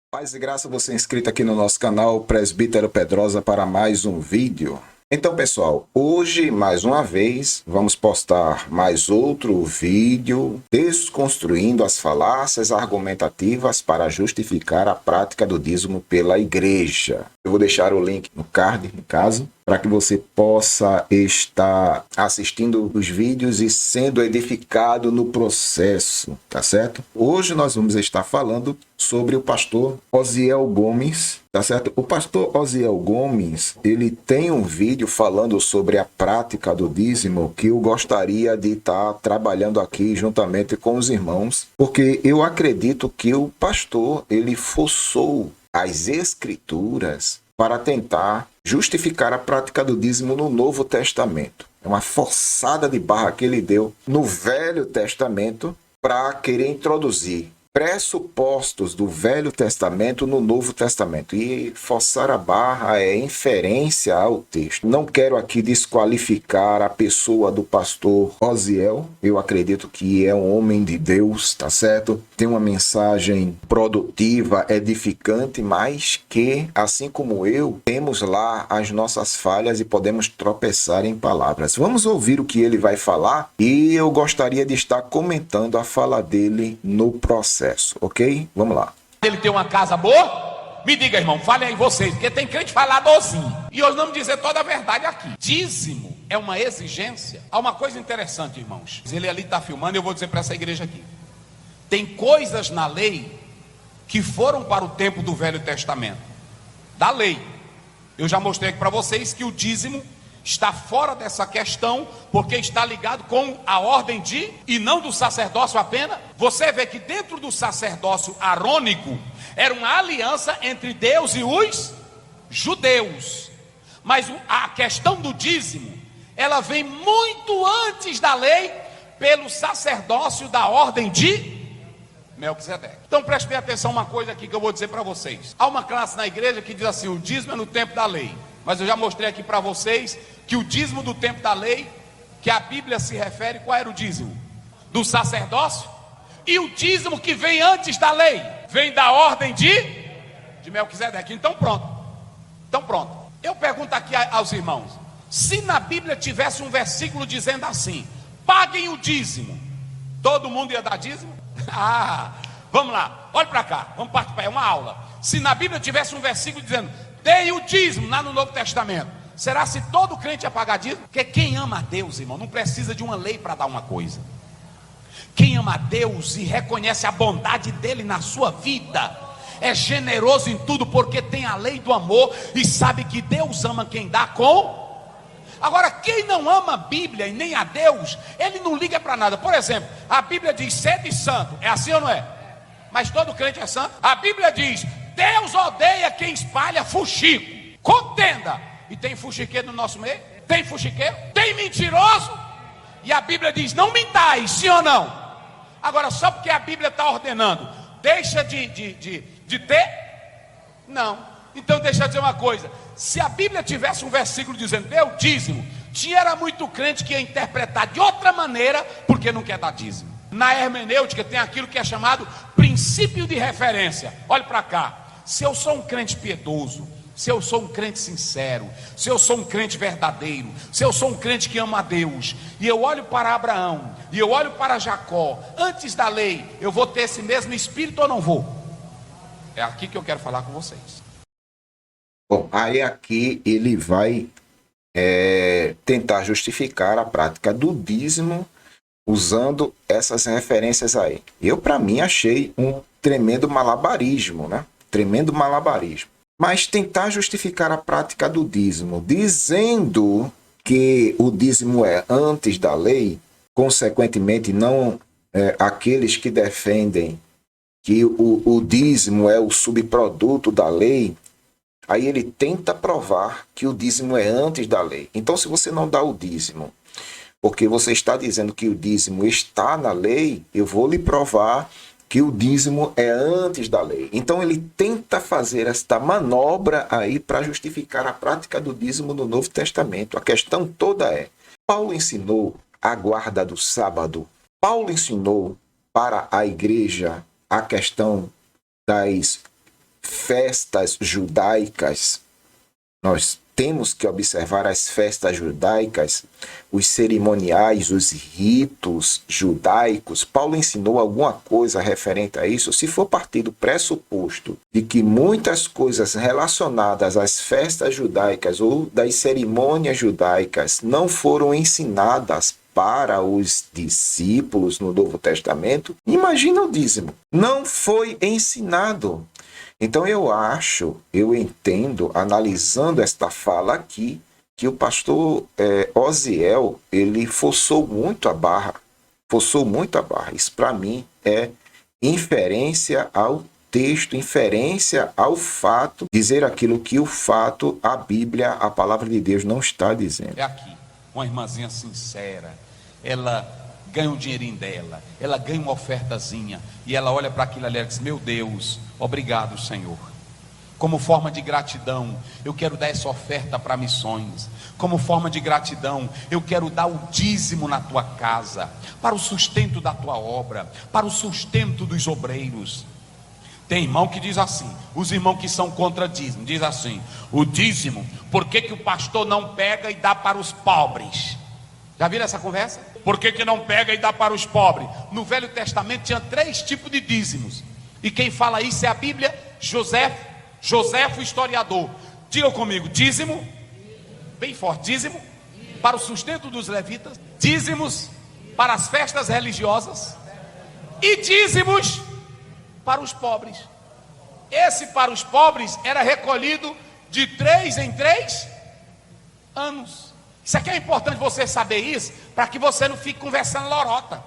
Paz e graça, você inscrito aqui no nosso canal Presbítero Pedrosa para mais um vídeo. Então, pessoal, hoje, mais uma vez, vamos postar mais outro vídeo desconstruindo as falácias argumentativas para justificar a prática do dízimo pela igreja. Eu vou deixar o link no card, no caso, para que você possa estar assistindo os vídeos e sendo edificado no processo, tá certo? Hoje nós vamos estar falando sobre o pastor Osiel Gomes, tá certo? O pastor Osiel Gomes, ele tem um vídeo falando sobre a prática do dízimo que eu gostaria de estar trabalhando aqui juntamente com os irmãos, porque eu acredito que o pastor, ele forçou as escrituras para tentar justificar a prática do dízimo no Novo Testamento. É uma forçada de barra que ele deu no Velho Testamento para querer introduzir pressupostos do Velho Testamento no Novo Testamento. E forçar a barra é inferência ao texto. Não quero aqui desqualificar a pessoa do pastor Osiel. Eu acredito que é um homem de Deus, tá certo? Tem uma mensagem produtiva, edificante, mas que, assim como eu, temos lá as nossas falhas e podemos tropeçar em palavras. Vamos ouvir o que ele vai falar e eu gostaria de estar comentando a fala dele no processo. Ok? Vamos lá. Ele tem uma casa boa? Me diga, irmão, fale aí vocês, porque tem crente faladorzinho. E hoje não me dizer toda a verdade aqui. Dízimo é uma exigência. Há uma coisa interessante, irmãos. Ele ali está filmando e eu vou dizer para essa igreja aqui. Tem coisas na lei que foram para o tempo do Velho Testamento. Da lei. Eu já mostrei aqui para vocês que o dízimo está fora dessa questão, porque está ligado com a ordem de, e não do sacerdócio apenas. Você vê que dentro do sacerdócio arônico, era uma aliança entre Deus e os judeus. Mas a questão do dízimo, ela vem muito antes da lei, pelo sacerdócio da ordem de Melquisedeque. Então preste bem atenção uma coisa aqui que eu vou dizer para vocês. Há uma classe na igreja que diz assim, o dízimo é no tempo da lei. Mas eu já mostrei aqui para vocês que o dízimo do tempo da lei, que a Bíblia se refere, qual era o dízimo? Do sacerdócio. E o dízimo que vem antes da lei, vem da ordem de Melquisedeque. Então pronto. Eu pergunto aqui aos irmãos, se na Bíblia tivesse um versículo dizendo assim, paguem o dízimo, todo mundo ia dar dízimo? Vamos lá, olha para cá, vamos participar, é uma aula. Se na Bíblia tivesse um versículo dizendo, dei o dízimo lá no Novo Testamento, será se todo crente ia pagar dízimo? Porque quem ama a Deus, irmão, não precisa de uma lei para dar uma coisa. Quem ama a Deus e reconhece a bondade dele na sua vida, é generoso em tudo, porque tem a lei do amor e sabe que Deus ama quem dá com. Agora, quem não ama a Bíblia e nem a Deus, ele não liga para nada. Por exemplo, a Bíblia diz, sede santo, é assim ou não é? Mas todo crente é santo. A Bíblia diz, Deus odeia quem espalha fuxico, contenda. E tem fuxiqueiro no nosso meio? Tem fuxiqueiro? Tem mentiroso? E a Bíblia diz, não mintais, sim ou não? Agora, só porque a Bíblia está ordenando, deixa de ter? Não. Então deixa eu dizer uma coisa, se a Bíblia tivesse um versículo dizendo, dê o dízimo, era muito crente que ia interpretar de outra maneira, porque não quer dar dízimo. Na hermenêutica tem aquilo que é chamado princípio de referência. Olhe para cá, se eu sou um crente piedoso, se eu sou um crente sincero, se eu sou um crente verdadeiro, se eu sou um crente que ama a Deus, e eu olho para Abraão, e eu olho para Jacó, antes da lei, eu vou ter esse mesmo espírito ou não vou? É aqui que eu quero falar com vocês. Bom, aí aqui ele vai tentar justificar a prática do dízimo usando essas referências aí. Eu, para mim, achei um tremendo malabarismo, né? Tremendo malabarismo. Mas tentar justificar a prática do dízimo, dizendo que o dízimo é antes da lei, consequentemente, não aqueles que defendem que o dízimo é o subproduto da lei, aí ele tenta provar que o dízimo é antes da lei. Então, se você não dá o dízimo, porque você está dizendo que o dízimo está na lei, eu vou lhe provar que o dízimo é antes da lei. Então ele tenta fazer esta manobra aí para justificar a prática do dízimo no Novo Testamento. A questão toda é, Paulo ensinou a guarda do sábado. Paulo ensinou para a igreja a questão das festas judaicas, nós temos que observar as festas judaicas, os cerimoniais, os ritos judaicos. Paulo ensinou alguma coisa referente a isso? Se for partir do pressuposto de que muitas coisas relacionadas às festas judaicas ou das cerimônias judaicas não foram ensinadas para os discípulos no Novo Testamento, imagina o dízimo. Não foi ensinado. Então eu entendo, analisando esta fala aqui, que o pastor Osiel, ele forçou muito a barra. Isso para mim é inferência ao texto, inferência ao fato, dizer aquilo que o fato, a Bíblia, a palavra de Deus não está dizendo. É aqui, uma irmãzinha sincera, ela ganha um dinheirinho dela, ela ganha uma ofertazinha, e ela olha para aquilo ali e diz: meu Deus, obrigado, Senhor. Como forma de gratidão, eu quero dar essa oferta para missões. Como forma de gratidão, eu quero dar o dízimo na tua casa, para o sustento da tua obra, para o sustento dos obreiros. Tem irmão que diz assim, os irmãos que são contra dízimo, diz assim: o dízimo, por que o pastor não pega e dá para os pobres? Já viram essa conversa? Por que não pega e dá para os pobres? No Velho Testamento tinha 3 tipos de dízimos, e quem fala isso é a Bíblia. José, o historiador. Diga comigo: dízimo, bem forte, dízimo para o sustento dos levitas, dízimos para as festas religiosas e dízimos para os pobres. Esse para os pobres era recolhido de 3 em 3 anos. Isso aqui é importante você saber isso, para que você não fique conversando lorota.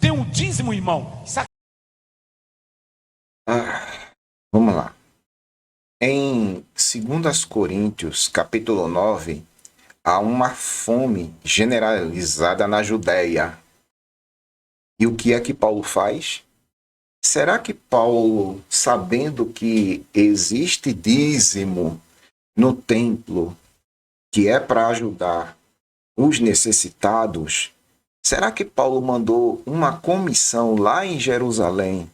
Tem um dízimo, irmão. Isso aqui... Vamos lá. Em 2 Coríntios, capítulo 9, há uma fome generalizada na Judéia. E o que é que Paulo faz? Será que Paulo, sabendo que existe dízimo no templo, que é para ajudar os necessitados, será que Paulo mandou uma comissão lá em Jerusalém,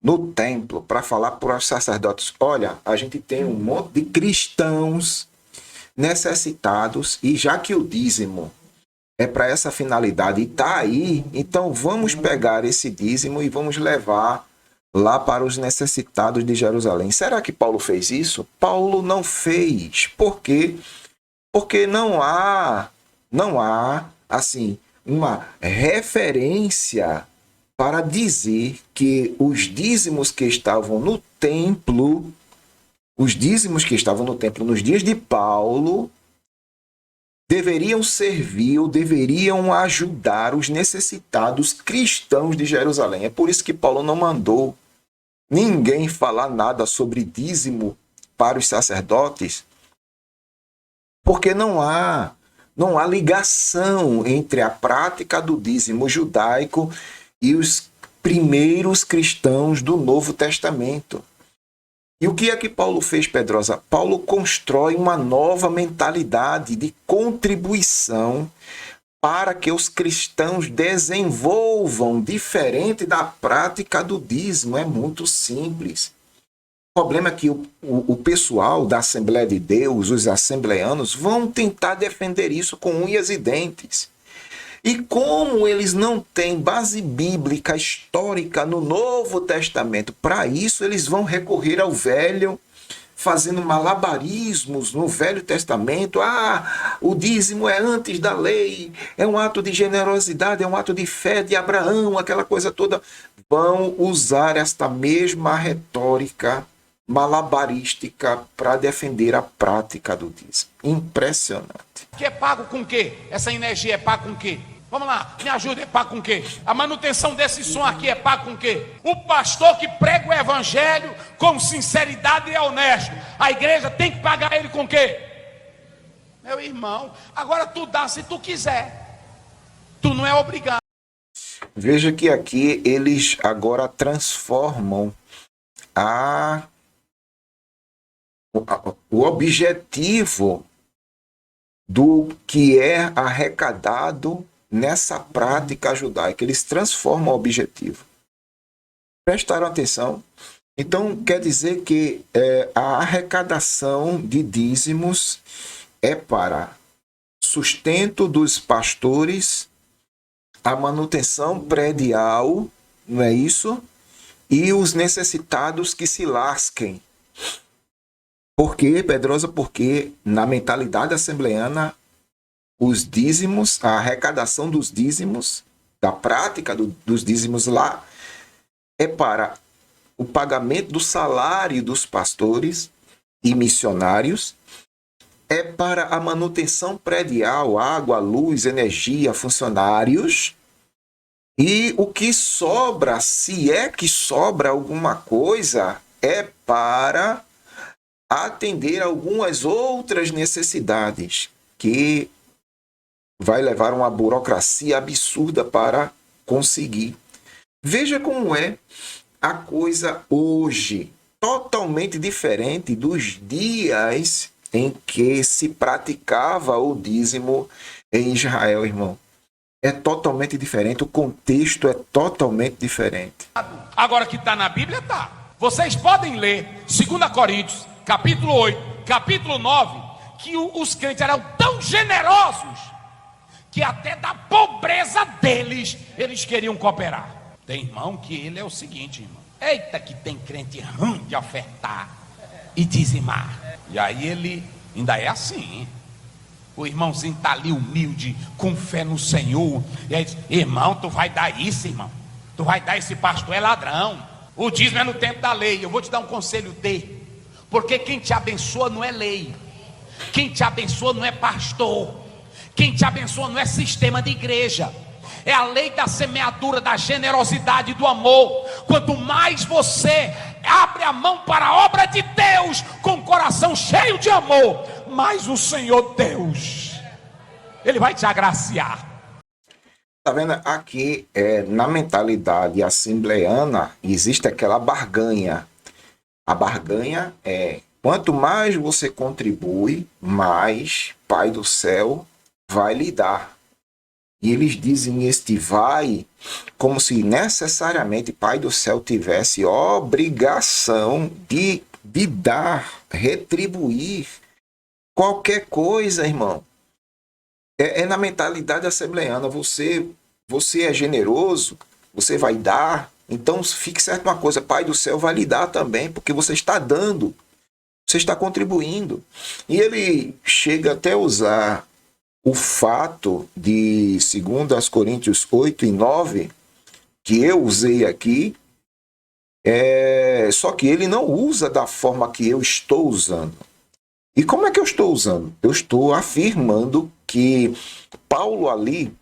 no templo, para falar para os sacerdotes: olha, a gente tem um monte de cristãos necessitados, e já que o dízimo é para essa finalidade e está aí, então vamos pegar esse dízimo e vamos levar lá para os necessitados de Jerusalém? Será que Paulo fez isso? Paulo não fez. Por quê? Porque não há assim, uma referência para dizer que os dízimos que estavam no templo, nos dias de Paulo, deveriam servir ou deveriam ajudar os necessitados cristãos de Jerusalém. É por isso que Paulo não mandou ninguém falar nada sobre dízimo para os sacerdotes, porque não há ligação entre a prática do dízimo judaico e os primeiros cristãos do Novo Testamento. E o que é que Paulo fez, Pedrosa? Paulo constrói uma nova mentalidade de contribuição para que os cristãos desenvolvam, diferente da prática do dízimo. É muito simples. O problema é que o pessoal da Assembleia de Deus, os assembleanos, vão tentar defender isso com unhas e dentes. E como eles não têm base bíblica histórica no Novo Testamento para isso, eles vão recorrer ao Velho, fazendo malabarismos no Velho Testamento. O dízimo é antes da lei, é um ato de generosidade, é um ato de fé de Abraão, aquela coisa toda. Vão usar esta mesma retórica malabarística para defender a prática do dízimo. Impressionante. Que é pago com o quê? Essa energia é pago com o quê? Vamos lá, me ajuda, é pago com o quê? A manutenção desse som aqui é pago com o quê? O pastor que prega o evangelho com sinceridade e é honesto, a igreja tem que pagar ele com o quê? Meu irmão, agora tu dá se tu quiser, tu não é obrigado. Veja que aqui eles agora transformam o objetivo do que é arrecadado nessa prática judaica. Eles transformam o objetivo. Prestaram atenção? Então, quer dizer que a arrecadação de dízimos é para sustento dos pastores, a manutenção predial, não é isso? E os necessitados que se lasquem. Por quê, Pedrosa? Porque na mentalidade assembleana, os dízimos, a arrecadação dos dízimos, da prática dos dízimos lá, é para o pagamento do salário dos pastores e missionários, é para a manutenção predial, água, luz, energia, funcionários, e o que sobra, se é que sobra alguma coisa, é para atender algumas outras necessidades que vai levar uma burocracia absurda para conseguir. Veja como é a coisa hoje, totalmente diferente dos dias em que se praticava o dízimo em Israel, irmão. É totalmente diferente, o contexto é totalmente diferente. Agora que está na Bíblia, tá. Vocês podem ler 2 Coríntios, capítulo 8, capítulo 9, que os crentes eram tão generosos que até da pobreza deles, eles queriam cooperar. Tem irmão que ele é o seguinte, irmão. Eita, que tem crente ruim de ofertar e dizimar. E aí ele ainda é assim. O irmãozinho está ali humilde, com fé no Senhor. E aí diz, irmão, tu vai dar isso, irmão. Tu vai dar, esse pastor é ladrão. O dízimo é no tempo da lei. Eu vou te dar um conselho dele. Porque quem te abençoa não é lei. Quem te abençoa não é pastor. Quem te abençoa não é sistema de igreja. É a lei da semeadura, da generosidade e do amor. Quanto mais você abre a mão para a obra de Deus, com o coração cheio de amor, mais o Senhor Deus, Ele vai te agraciar. Tá vendo? Aqui, na mentalidade assembleana, existe aquela barganha. A barganha é, quanto mais você contribui, mais Pai do Céu vai lhe dar. E eles dizem este vai como se necessariamente Pai do Céu tivesse obrigação de dar, retribuir qualquer coisa, irmão. É na mentalidade assembleana. Você é generoso, você vai dar. Então fique certo uma coisa, Pai do Céu vai lhe dar também, porque você está dando, você está contribuindo. E ele chega até a usar o fato de 2 Coríntios 8 e 9, que eu usei aqui, só que ele não usa da forma que eu estou usando. E como é que eu estou usando? Eu estou afirmando que Paulo ali,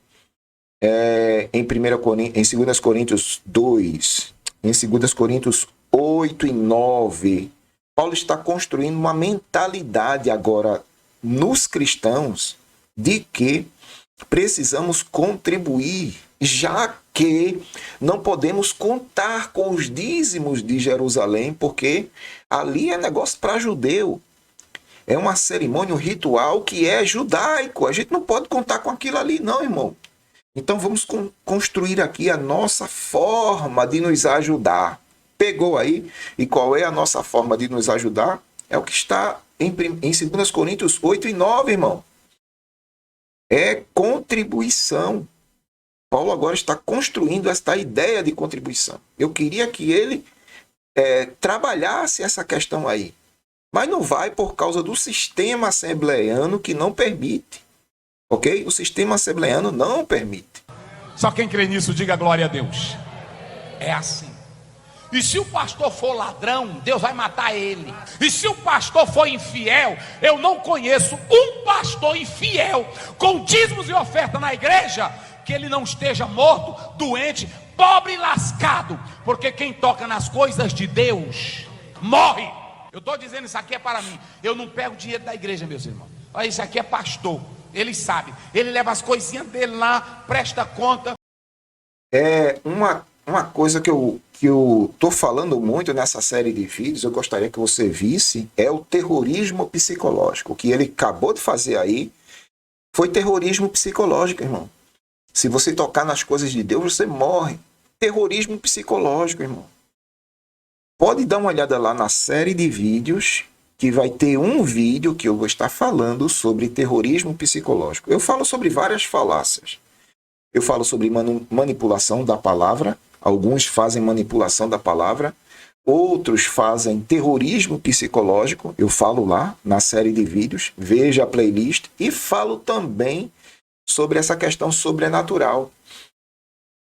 em 2 Coríntios 2, em 2 Coríntios 8 e 9, Paulo está construindo uma mentalidade agora nos cristãos de que precisamos contribuir, já que não podemos contar com os dízimos de Jerusalém, porque ali é negócio para judeu. É uma cerimônia, um ritual que é judaico. A gente não pode contar com aquilo ali, não, irmão. Então vamos construir aqui a nossa forma de nos ajudar. Pegou aí? E qual é a nossa forma de nos ajudar? É o que está em 2 Coríntios 8 e 9, irmão. É contribuição. Paulo agora está construindo esta ideia de contribuição. Eu queria que ele trabalhasse essa questão aí. Mas não vai por causa do sistema assembleano que não permite. Ok? O sistema assembleano não permite. Só quem crê nisso, diga glória a Deus. É assim. E se o pastor for ladrão, Deus vai matar ele. E se o pastor for infiel, eu não conheço um pastor infiel com dízimos e oferta na igreja que ele não esteja morto, doente, pobre e lascado. Porque quem toca nas coisas de Deus morre. Eu estou dizendo isso aqui é para mim. Eu não pego dinheiro da igreja, meus irmãos. Olha, isso aqui é pastor. Ele sabe. Ele leva as coisinhas dele lá, presta conta. É uma coisa que eu tô falando muito nessa série de vídeos, eu gostaria que você visse, é o terrorismo psicológico. O que ele acabou de fazer aí foi terrorismo psicológico, irmão. Se você tocar nas coisas de Deus, você morre. Terrorismo psicológico, irmão. Pode dar uma olhada lá na série de vídeos, que vai ter um vídeo que eu vou estar falando sobre terrorismo psicológico. Eu falo sobre várias falácias. Eu falo sobre manipulação da palavra. Alguns fazem manipulação da palavra. Outros fazem terrorismo psicológico. Eu falo lá na série de vídeos. Veja a playlist. E falo também sobre essa questão sobrenatural.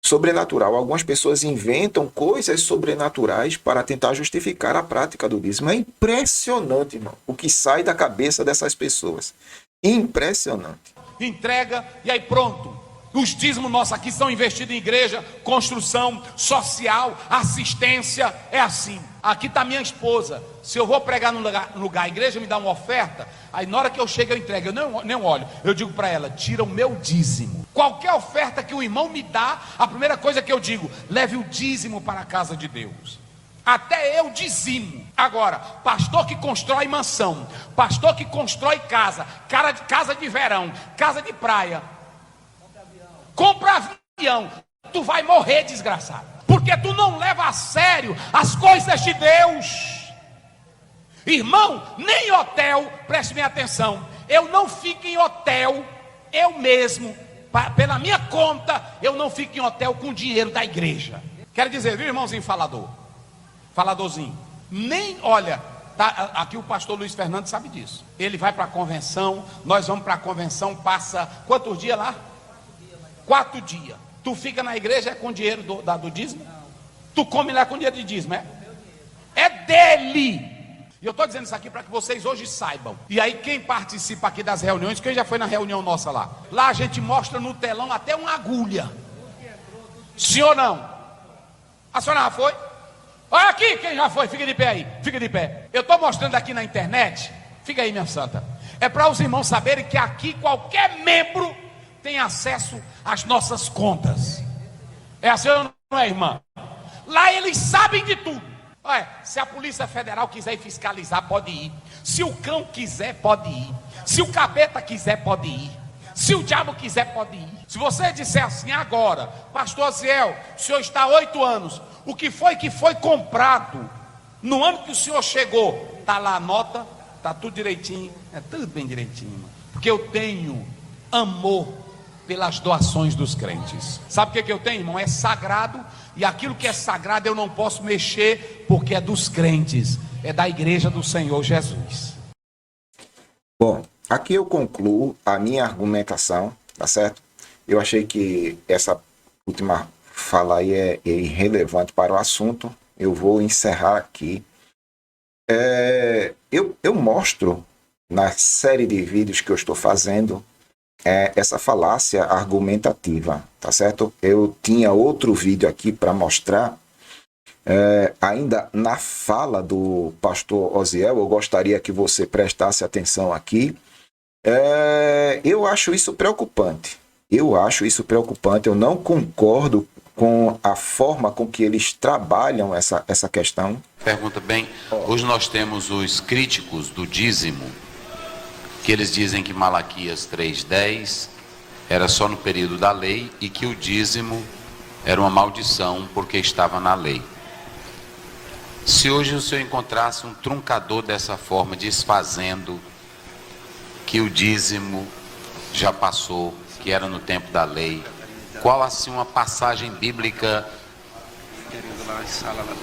Sobrenatural. Algumas pessoas inventam coisas sobrenaturais para tentar justificar a prática do dízimo. É impressionante, irmão, o que sai da cabeça dessas pessoas. Impressionante. Entrega e aí pronto. Os dízimos nossos aqui são investidos em igreja, construção, social, assistência. É assim. Aqui está minha esposa. Se eu vou pregar num lugar, a igreja me dá uma oferta. Aí na hora que eu chego eu entrego. Eu nem olho. Eu digo para ela, tira o meu dízimo. Qualquer oferta que o irmão me dá, a primeira coisa que eu digo, leve o dízimo para a casa de Deus. Até eu dizimo. Agora, pastor que constrói mansão, pastor que constrói casa de verão, casa de praia, compra avião, tu vai morrer, desgraçado, porque tu não leva a sério as coisas de Deus. Irmão, nem hotel, preste bem atenção, eu não fico em hotel, eu mesmo, pela minha conta, eu não fico em hotel com dinheiro da igreja. Quero dizer, viu, irmãozinho faladorzinho, nem, olha, tá, aqui o pastor Luiz Fernando sabe disso, ele vai para a convenção, nós vamos para a convenção, passa quantos dias lá? 4 dias. Tu fica na igreja com dinheiro do dízimo? Tu come lá com dinheiro de dízimo, é? É dele. E eu estou dizendo isso aqui para que vocês hoje saibam. E aí quem participa aqui das reuniões, quem já foi na reunião nossa lá? Lá a gente mostra no telão até uma agulha. Sim ou não? A senhora já foi? Olha aqui quem já foi, fica de pé aí, fica de pé. Eu estou mostrando aqui na internet, fica aí minha santa. É para os irmãos saberem que aqui qualquer membro tem acesso às nossas contas. É assim ou não é, irmã? Lá eles sabem de tudo. Olha, se a Polícia Federal quiser ir fiscalizar, pode ir. Se o cão quiser, pode ir. Se o capeta quiser, pode ir. Se o diabo quiser, pode ir. Se você disser assim agora, pastor Ziel, o senhor está há 8 anos, o que foi comprado no ano que o senhor chegou? Está lá a nota, está tudo direitinho, é tudo bem direitinho, irmão. Porque eu tenho amor pelas doações dos crentes. Sabe o que eu tenho, irmão? É sagrado, e aquilo que é sagrado eu não posso mexer, porque é dos crentes, é da igreja do Senhor Jesus. Bom, aqui eu concluo a minha argumentação, tá certo? Eu achei que essa última fala aí é irrelevante para o assunto. Eu vou encerrar aqui. Eu mostro na série de vídeos que eu estou fazendo essa falácia argumentativa, tá certo? Eu tinha outro vídeo aqui para mostrar, ainda na fala do pastor Osiel, eu gostaria que você prestasse atenção aqui. Eu acho isso preocupante. Eu não concordo com a forma com que eles trabalham essa questão. Pergunta bem, hoje nós temos os críticos do dízimo, que eles dizem que Malaquias 3:10 era só no período da lei e que o dízimo era uma maldição porque estava na lei. Se hoje o senhor encontrasse um truncador dessa forma, desfazendo que o dízimo já passou, que era no tempo da lei, qual assim uma passagem bíblica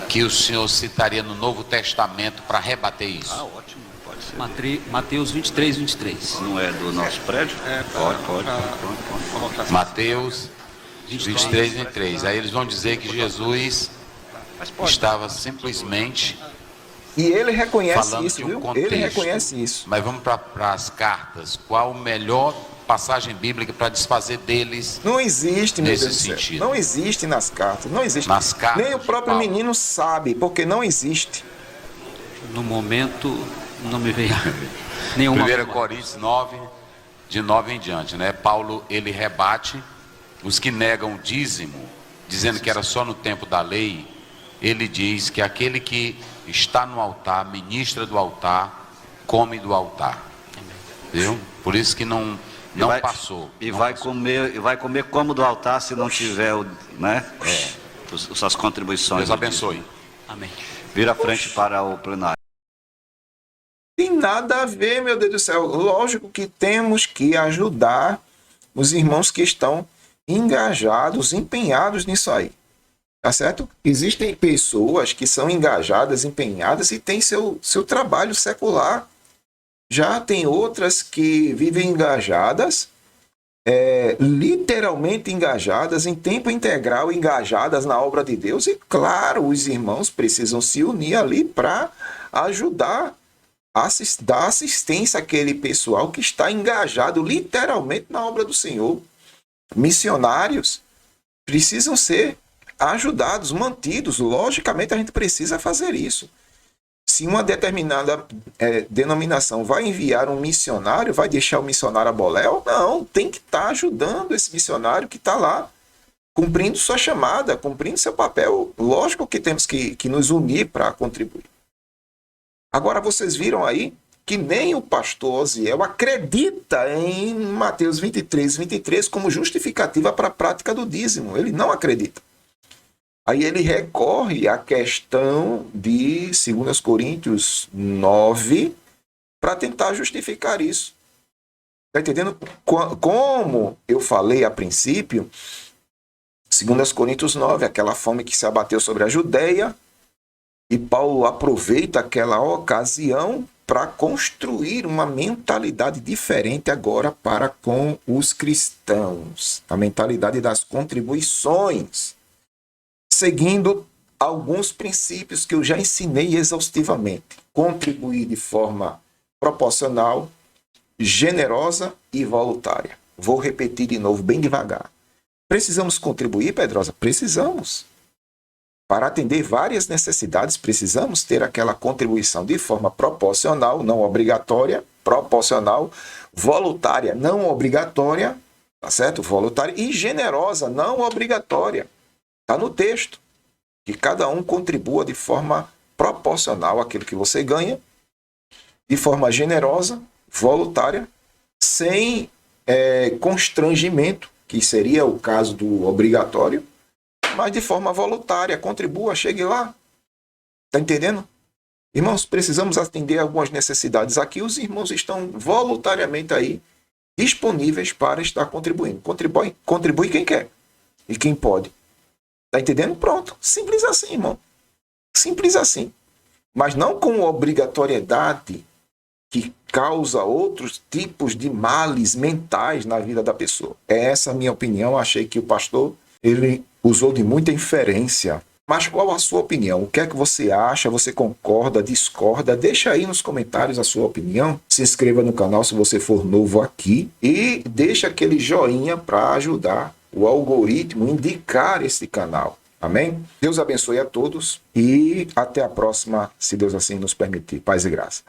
que o senhor citaria no Novo Testamento para rebater isso? Ótimo. Mateus 23:23. Não é do nosso prédio? Pode. Mateus 23:23. Aí eles vão dizer que Jesus estava simplesmente e ele reconhece falando isso, de um viu? contexto. Ele reconhece isso. Mas vamos para as cartas. Qual a melhor passagem bíblica para desfazer deles? Não existe, meu nesse Deus do céu. sentido. Não existe nas cartas. Não existe. Nas cartas Nem o próprio de Paulo. menino sabe, porque não existe. No momento, não me veio nenhuma. 1 Coríntios 9, de 9 em diante, né? Paulo, ele rebate os que negam o dízimo, dizendo que era só no tempo da lei. Ele diz que aquele que está no altar, ministra do altar, come do altar. Viu? Por isso que não passou. E vai comer como do altar se não tiver, né? Suas contribuições. Deus abençoe. Amém. Vira a frente para o plenário. Tem nada a ver, meu Deus do céu. Lógico que temos que ajudar os irmãos que estão engajados, empenhados nisso aí. Tá certo? Existem pessoas que são engajadas, empenhadas e têm seu trabalho secular. Já tem outras que vivem engajadas, literalmente engajadas, em tempo integral, engajadas na obra de Deus. E claro, os irmãos precisam se unir ali para ajudar, dar assistência àquele pessoal que está engajado literalmente na obra do Senhor. Missionários precisam ser ajudados, mantidos. Logicamente, a gente precisa fazer isso. Se uma determinada denominação vai enviar um missionário, vai deixar o missionário a boléu? Não, tem que estar ajudando esse missionário que está lá, cumprindo sua chamada, cumprindo seu papel. Lógico que temos que nos unir para contribuir. Agora, vocês viram aí que nem o pastor Osiel acredita em Mateus 23 como justificativa para a prática do dízimo. Ele não acredita. Aí ele recorre à questão de 2 Coríntios 9 para tentar justificar isso. Está entendendo? Como eu falei a princípio, 2 Coríntios 9, aquela fome que se abateu sobre a Judeia, e Paulo aproveita aquela ocasião para construir uma mentalidade diferente agora para com os cristãos. A mentalidade das contribuições, seguindo alguns princípios que eu já ensinei exaustivamente. Contribuir de forma proporcional, generosa e voluntária. Vou repetir de novo, bem devagar. Precisamos contribuir, Pedrosa? Precisamos. Para atender várias necessidades, precisamos ter aquela contribuição de forma proporcional, não obrigatória, proporcional, voluntária, não obrigatória, tá certo? Voluntária e generosa, não obrigatória. Está no texto. Que cada um contribua de forma proporcional àquilo que você ganha, de forma generosa, voluntária, sem constrangimento, que seria o caso do obrigatório, mas de forma voluntária. Contribua, chegue lá. Está entendendo? Irmãos, precisamos atender algumas necessidades aqui. Os irmãos estão voluntariamente aí, disponíveis para estar contribuindo. Contribui quem quer e quem pode. Está entendendo? Pronto. Simples assim, irmão. Simples assim. Mas não com obrigatoriedade que causa outros tipos de males mentais na vida da pessoa. É essa a minha opinião. Achei que o pastor ele usou de muita inferência. Mas qual a sua opinião? O que é que você acha? Você concorda, discorda? Deixa aí nos comentários a sua opinião. Se inscreva no canal se você for novo aqui. E deixa aquele joinha para ajudar o algoritmo a indicar esse canal. Amém? Deus abençoe a todos e até a próxima, se Deus assim nos permitir. Paz e graça.